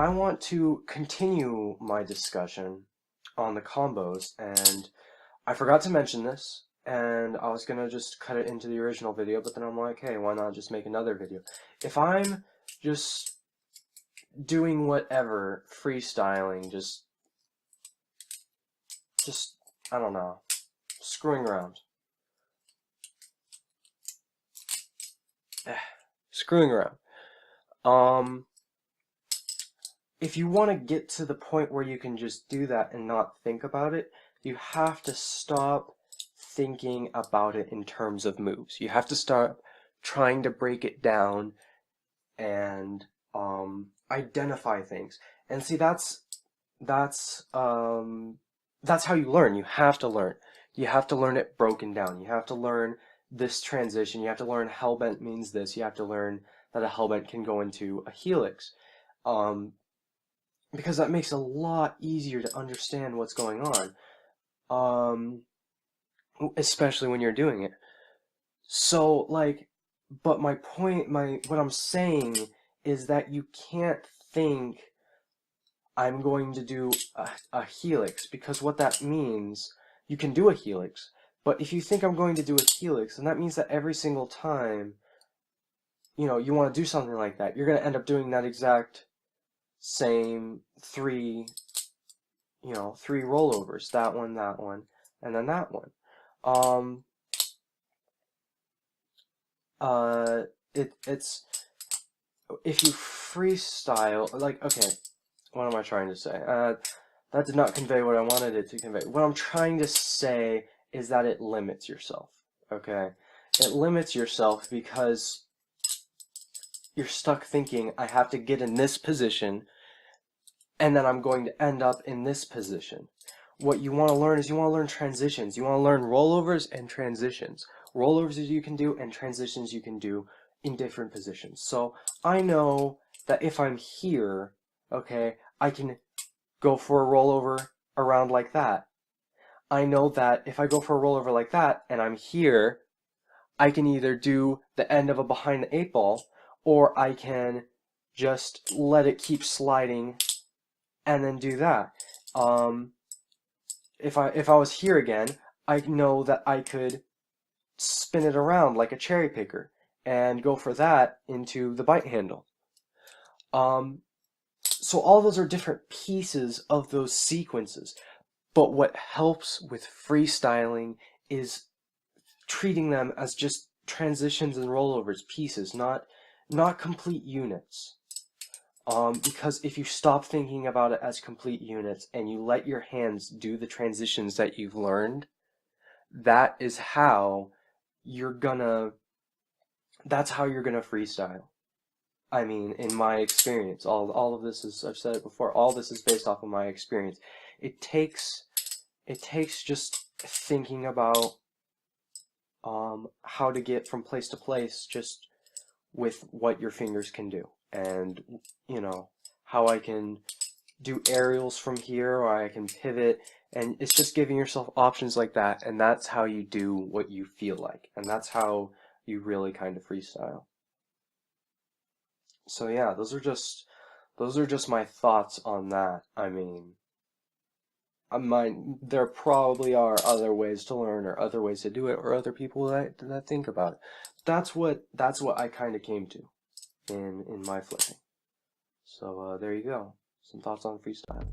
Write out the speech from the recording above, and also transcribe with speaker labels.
Speaker 1: I want to continue my discussion on the combos, and I forgot to mention this, and I was gonna just cut it into the original video, but then I'm like, hey, why not just make another video? If I'm just doing whatever, freestyling, just I don't know, screwing around. Screwing around. If you want to get to the point where you can just do that and not think about it, you have to stop thinking about it in terms of moves. You have to start trying to break it down and identify things. And see, that's how you learn. You have to learn. You have to learn it broken down. You have to learn this transition. You have to learn hellbent means this. You have to learn that a hellbent can go into a helix. Because that makes it a lot easier to understand what's going on. Especially when you're doing it. So, like, but my point, what I'm saying is that you can't think I'm going to do a helix, because what that means, you can do a helix, but if you think I'm going to do a helix, then that means that every single time, you know, you want to do something like that, you're going to end up doing that exact same three rollovers, that one, and then that one. It's if you freestyle, like, okay, what am I trying to say? That did not convey what I wanted it to convey. What I'm trying to say is that it limits yourself, okay? It limits yourself because you're stuck thinking, I have to get in this position, and then I'm going to end up in this position. What you want to learn is you want to learn transitions. You want to learn rollovers and transitions. Rollovers you can do, and transitions you can do in different positions. So I know that if I'm here, okay, I can go for a rollover around like that. I know that if I go for a rollover like that, and I'm here, I can either do the end of a behind the eight ball, or I can just let it keep sliding and then do that. If I was here again, I know that I could spin it around like a cherry picker and go for that into the bite handle. So all those are different pieces of those sequences. But what helps with freestyling is treating them as just transitions and rollovers, pieces, not complete units. Because if you stop thinking about it as complete units and you let your hands do the transitions that you've learned, that is how you're gonna freestyle. I mean, in my experience, all of this is, I've said it before, all this is based off of my experience. It takes just thinking about how to get from place to place just with what your fingers can do. And, you know, how I can do aerials from here, or I can pivot, and it's just giving yourself options like that, and that's how you do what you feel like, and that's how you really kind of freestyle. So yeah, those are just my thoughts on that. I mean, there probably are other ways to learn, or other ways to do it, or other people that think about it. That's what I kind of came to in my flipping. So there you go. Some thoughts on freestyle.